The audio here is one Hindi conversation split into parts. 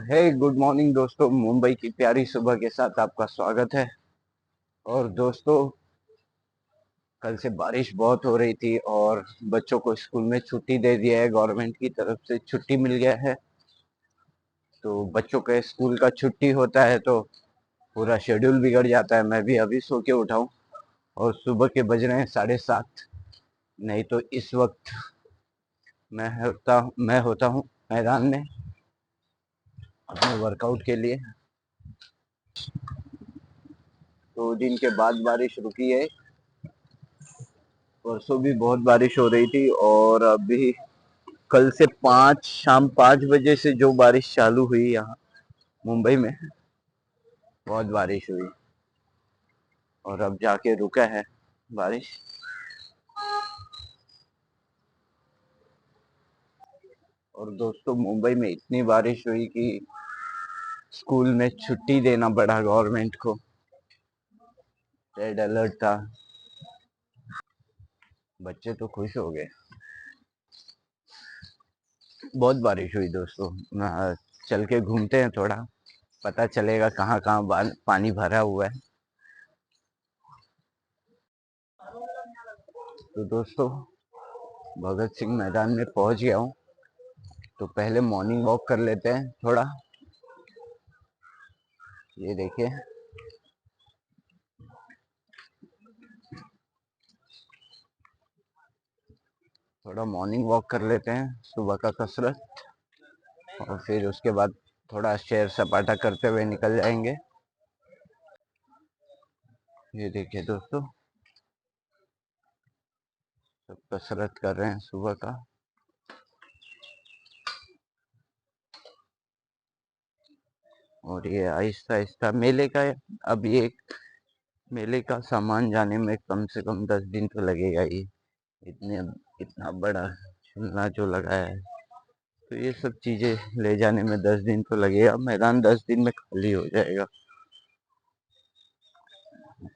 हे गुड मॉर्निंग दोस्तों। मुंबई की प्यारी सुबह के साथ आपका स्वागत है। और दोस्तों, कल से बारिश बहुत हो रही थी और बच्चों को स्कूल में छुट्टी दे दिया है, गवर्नमेंट की तरफ से छुट्टी मिल गया है। तो बच्चों के स्कूल का छुट्टी होता है तो पूरा शेड्यूल बिगड़ जाता है। मैं भी अभी सो के उठा हूँ और सुबह के बज रहे हैं 7:30। नहीं तो इस वक्त मैं होता हूँ मैदान में अपने वर्कआउट के लिए। 2 दिन के बाद बारिश रुकी है। परसों भी बहुत बारिश हो रही थी और अभी कल से शाम 5 बजे से जो बारिश चालू हुई यहाँ मुंबई में, बहुत बारिश हुई और अब जाके रुका है बारिश। और दोस्तों, मुंबई में इतनी बारिश हुई कि स्कूल में छुट्टी देना पड़ा गवर्नमेंट को। रेड अलर्ट था। बच्चे तो खुश हो गए। बहुत बारिश हुई दोस्तों। चल के घूमते हैं, थोड़ा पता चलेगा कहाँ कहाँ पानी भरा हुआ है। तो दोस्तों, भगत सिंह मैदान में पहुंच गया हूँ। तो पहले मॉर्निंग वॉक कर लेते हैं थोड़ा। ये देखिए, थोड़ा मॉर्निंग वॉक कर लेते हैं, सुबह का कसरत। और फिर उसके बाद थोड़ा सैर सपाटा करते हुए निकल जाएंगे। ये देखिए दोस्तों, सब कसरत कर रहे हैं सुबह का। और ये आहिस्ता आहिस्ता मेले का, अब ये मेले का सामान जाने में कम से कम 10 दिन तो लगेगा ही। इतने इतना बड़ा झूलना जो लगाया है, तो ये सब चीजें ले जाने में 10 दिन तो लगेगा। मैदान 10 दिन में खाली हो जाएगा।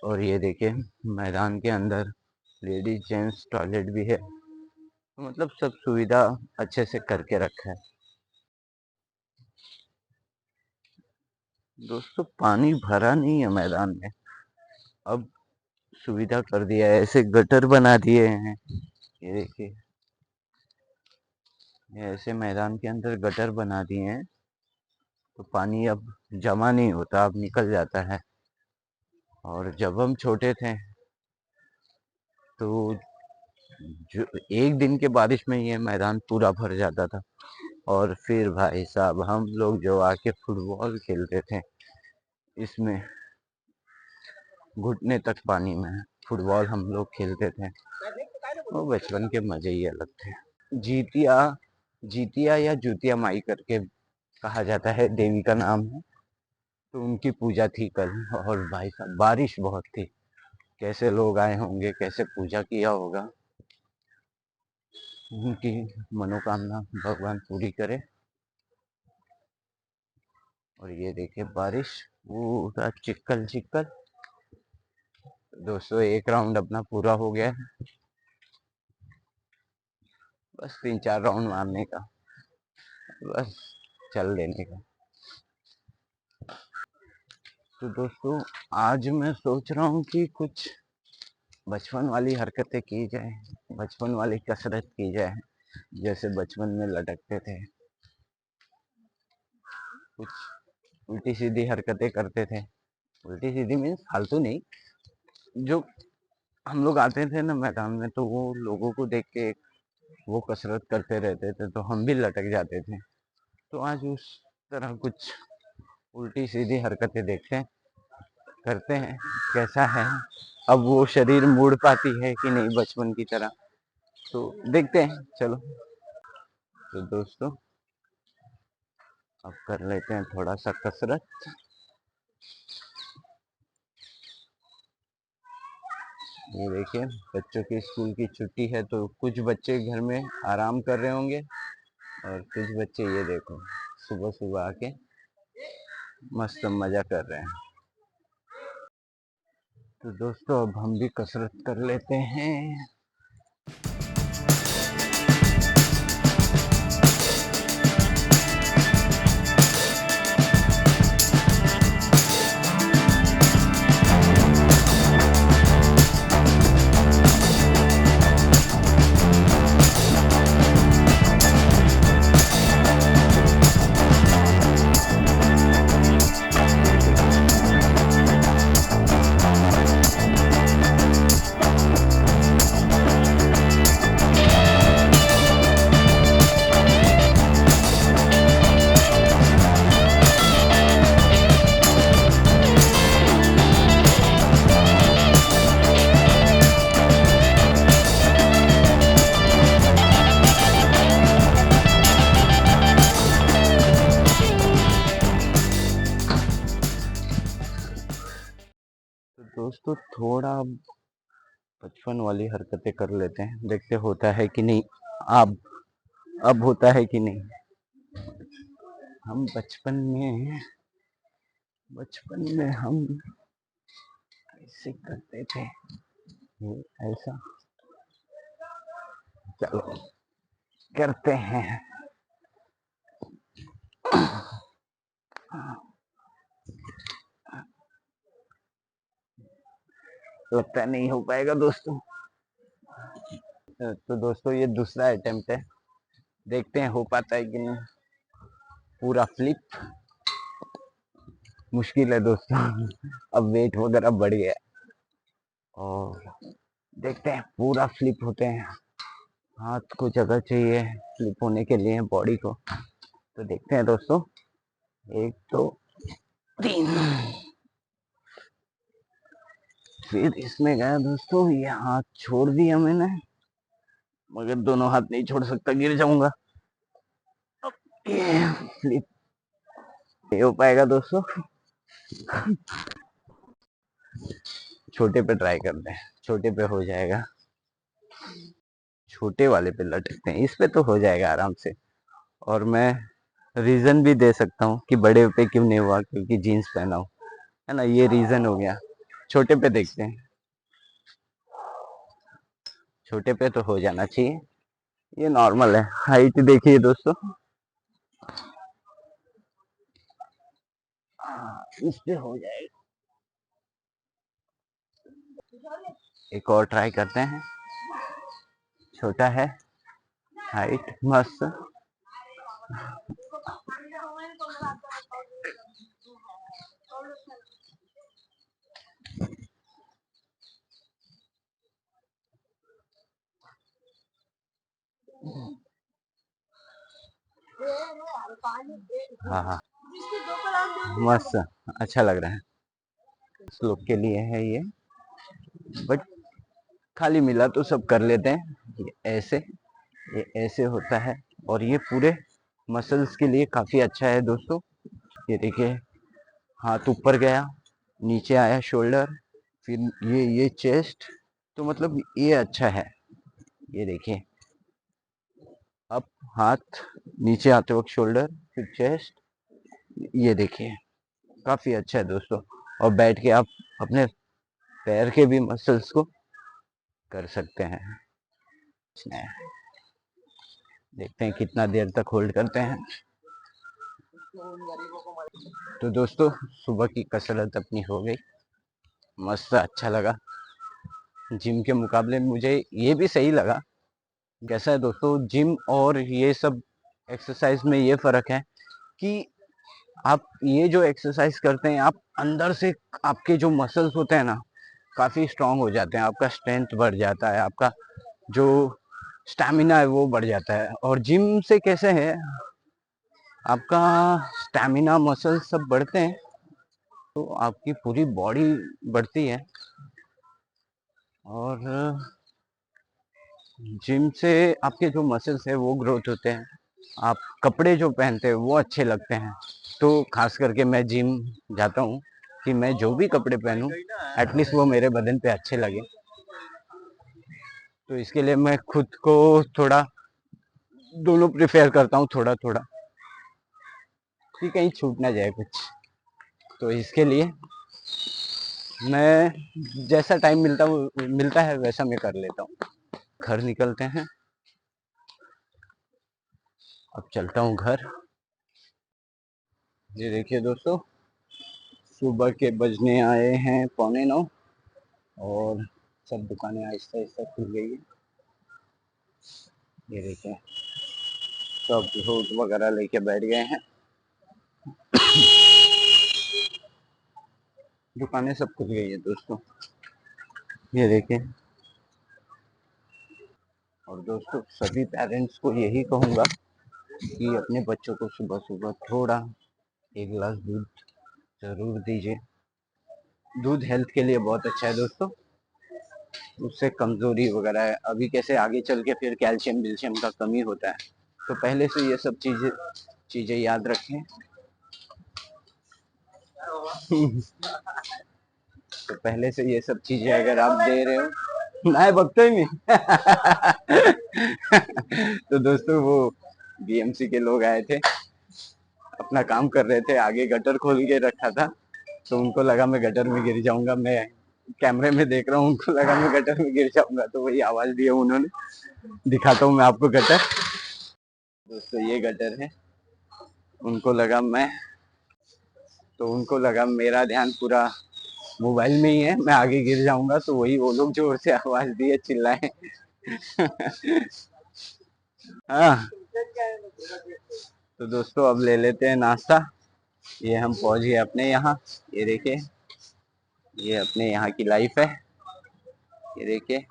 और ये देखिए, मैदान के अंदर लेडीज जेंट्स टॉयलेट भी है। तो मतलब सब सुविधा अच्छे से करके रखा है। दोस्तों, पानी भरा नहीं है मैदान में। अब सुविधा कर दिया है, ऐसे गटर बना दिए हैं। ये देखिए, ऐसे मैदान के अंदर गटर बना दिए हैं तो पानी अब जमा नहीं होता, अब निकल जाता है। और जब हम छोटे थे तो जो एक दिन के बारिश में ये मैदान पूरा भर जाता था। और फिर भाई साहब, हम लोग जो आके फुटबॉल खेलते थे, इसमें घुटने तक पानी में फुटबॉल हम लोग खेलते थे। वो बचपन के मजे ही अलग थे। जीतिया जीतिया या जूतिया माई करके कहा जाता है, देवी का नाम है। तो उनकी पूजा थी कल। और भाई साहब, बारिश बहुत थी। कैसे लोग आए होंगे, कैसे पूजा किया होगा। उनकी मनोकामना भगवान पूरी करे। और ये देखिए बारिश, पूरा चिक्कल चिक्कल। दोस्तों, एक राउंड अपना पूरा हो गया है। बस 3-4 राउंड मारने का, बस चल देने का। तो दोस्तों, आज मैं सोच रहा हूँ कि कुछ बचपन वाली हरकतें की जाए, बचपन वाली कसरत की जाए। जैसे बचपन में लटकते थे, कुछ उल्टी सीधी हरकतें करते थे। उल्टी सीधी मीन्स फालतू नहीं। जो हम लोग आते थे ना मैदान में, तो वो लोगों को देख के वो कसरत करते रहते थे तो हम भी लटक जाते थे। तो आज उस तरह कुछ उल्टी सीधी हरकतें देखते हैं, करते हैं, कैसा है। अब वो शरीर मुड़ पाती है कि नहीं बचपन की तरह, तो देखते हैं। चलो, तो दोस्तों, अब कर लेते हैं थोड़ा सा कसरत। ये देखिए, बच्चों की स्कूल की छुट्टी है तो कुछ बच्चे घर में आराम कर रहे होंगे और कुछ बच्चे ये देखो सुबह सुबह आके मस्त मजा कर रहे हैं। तो दोस्तों, अब हम भी कसरत कर लेते हैं। दोस्तों थोड़ा बचपन वाली हरकतें कर लेते हैं, देखते होता है कि नहीं। अब होता है कि नहीं। हम बचपन में हम ऐसे करते थे, ये ऐसा। चलो करते हैं। लगता है नहीं हो पाएगा दोस्तों। तो दोस्तों ये दूसरा अटेम्प्ट है, देखते हैं हो पाता है कि नहीं। पूरा फ्लिप मुश्किल है दोस्तों। अब वेट वगैरह बढ़ गया और देखते हैं पूरा फ्लिप होते हैं। हाथ को जगह चाहिए फ्लिप होने के लिए बॉडी को, तो देखते हैं दोस्तों। 1 2 3। फिर इसमें गया दोस्तों, ये हाथ छोड़ दिया मैंने, मगर दोनों हाथ नहीं छोड़ सकता, गिर जाऊंगा। ये फ्लिप नहीं हो पाएगा दोस्तों। छोटे पे ट्राई करते हैं, छोटे पे हो जाएगा। छोटे वाले पे लटकते हैं, इस पे तो हो जाएगा आराम से। और मैं रीजन भी दे सकता हूँ कि बड़े पे क्यों नहीं हुआ, क्योंकि जीन्स पहना हूँ, है ना। ये रीजन हो गया। छोटे पे देखते हैं, छोटे पे तो हो जाना चाहिए, ये नॉर्मल है। हाइट देखिए दोस्तों, इस पे हो जाएगा। एक और ट्राई करते हैं, छोटा है, हाइट मस्त। हाँ हाँ, मस्त, अच्छा लग रहा है। इस लोग के लिए है ये, बट खाली मिला तो सब कर लेते हैं। ये ऐसे होता है, और ये पूरे मसल्स के लिए काफी अच्छा है दोस्तों। ये देखिए, हाथ ऊपर गया, नीचे आया शोल्डर, फिर ये चेस्ट, तो मतलब ये अच्छा है। ये देखिए, अब हाथ नीचे आते वक्त शोल्डर, फिर चेस्ट, ये देखिए काफी अच्छा है दोस्तों। और बैठ के आप अपने पैर के भी मसल्स को कर सकते हैं। देखते हैं कितना देर तक होल्ड करते हैं। तो दोस्तों सुबह की कसरत अपनी हो गई, मस्त, अच्छा लगा। जिम के मुकाबले मुझे ये भी सही लगा। कैसा है दोस्तों, जिम और ये सब एक्सरसाइज में ये फर्क है कि आप ये जो एक्सरसाइज करते हैं, आप अंदर से आपके जो मसल्स होते हैं ना, काफी स्ट्रांग हो जाते हैं, आपका स्ट्रेंथ बढ़ जाता है, आपका जो स्टैमिना है वो बढ़ जाता है। और जिम से कैसे है, आपका स्टैमिना मसल सब बढ़ते हैं, तो आपकी पूरी बॉडी बढ़ती है। और जिम से आपके जो मसल्स है वो ग्रोथ होते हैं, आप कपड़े जो पहनते हैं वो अच्छे लगते हैं। तो खास करके मैं जिम जाता हूँ कि मैं जो भी कपड़े पहनूं, एटलीस्ट वो मेरे बदन पे अच्छे लगे। तो इसके लिए मैं खुद को थोड़ा दोनों प्रिफेयर करता हूँ, थोड़ा थोड़ा, कि कहीं छूट ना जाए कुछ। तो इसके लिए मैं जैसा टाइम मिलता है वैसा मैं कर लेता हूँ। घर निकलते हैं, अब चलता हूँ घर। ये देखिए दोस्तों, सुबह के बजने आए हैं 8:45, और सब दुकानें आहिस्ता आहिस्ता खुल गई है। ये देखिए, सब फ्रूट वगैरह लेके बैठ गए हैं, दुकानें सब खुल गई है दोस्तों। ये देखिए, और दोस्तों सभी पेरेंट्स को यही कहूँगा कि अपने बच्चों को सुबह सुबह थोड़ा 1 गिलास दूध जरूर दीजिए। दूध हेल्थ के लिए बहुत अच्छा है दोस्तों, उससे कमजोरी वगैरह, अभी कैसे आगे चल के फिर कैल्शियम विल्शियम का कमी होता है, तो पहले से ये सब चीजें याद रखें। तो पहले से ये सब चीजें अगर आप दे रहे हो ना बकते ही नहीं। तो दोस्तों वो बीएमसी के लोग आए थे, अपना काम कर रहे थे, आगे गटर खोल के रखा था, तो उनको लगा मैं गटर में गिर जाऊंगा, मैं कैमरे में देख रहा हूँ, उनको लगा मैं गटर में गिर जाऊंगा, तो वही आवाज दिया उन्होंने। दिखाता हूँ मैं आपको गटर। दोस्तों ये गटर है, उनको लगा मैं, तो उनको लगा मेरा ध्यान पूरा मोबाइल में ही है, मैं आगे गिर जाऊंगा, तो वही वो लोग जोर से आवाज दिए, चिल्लाए। हाँ। तो दोस्तों अब ले लेते हैं नाश्ता। ये हम पहुंच गए अपने यहाँ, ये देखिए, ये अपने यहाँ की लाइफ है, ये देखिए, ये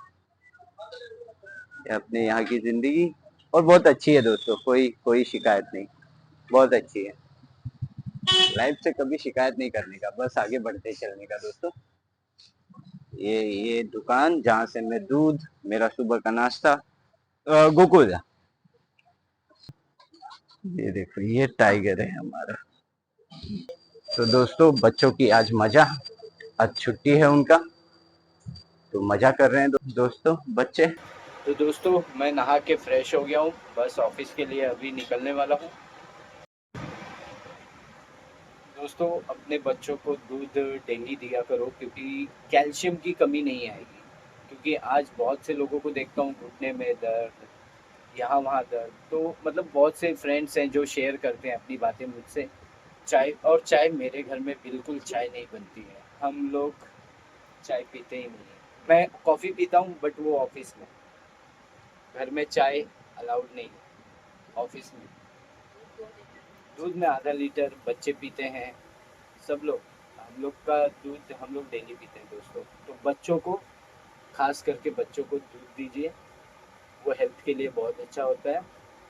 अपने यहाँ की जिंदगी, और बहुत अच्छी है दोस्तों, कोई कोई शिकायत नहीं, बहुत अच्छी है। लाइफ से कभी शिकायत नहीं करने का, बस आगे बढ़ते चलने का दोस्तों। ये दुकान जहाँ से मैं दूध, मेरा सुबह का नाश्ता, गोकुल। ये देखो ये टाइगर है हमारा। तो दोस्तों बच्चों की आज मजा, आज छुट्टी है उनका, तो मजा कर रहे हैं दोस्तों बच्चे। तो दोस्तों मैं नहा के फ्रेश हो गया हूँ, बस ऑफिस के लिए अभी निकलने वाला हूँ। दोस्तों अपने बच्चों को दूध डेली दिया करो, क्योंकि कैल्शियम की कमी नहीं आएगी। क्योंकि आज बहुत से लोगों को देखता हूँ घुटने में दर्द, यहाँ वहाँ दर्द, तो मतलब बहुत से फ्रेंड्स हैं जो शेयर करते हैं अपनी बातें मुझसे। चाय, और चाय मेरे घर में बिल्कुल चाय नहीं बनती है, हम लोग चाय पीते ही नहीं है। मैं कॉफ़ी पीता हूँ बट वो ऑफिस में, घर में चाय अलाउड नहीं है ऑफिस में। दूध में आधा लीटर बच्चे पीते हैं, सब लोग, हम लोग का दूध हम लोग डेली पीते हैं दोस्तों। तो बच्चों को, खास करके बच्चों को दूध दीजिए, वो हेल्थ के लिए बहुत अच्छा होता है।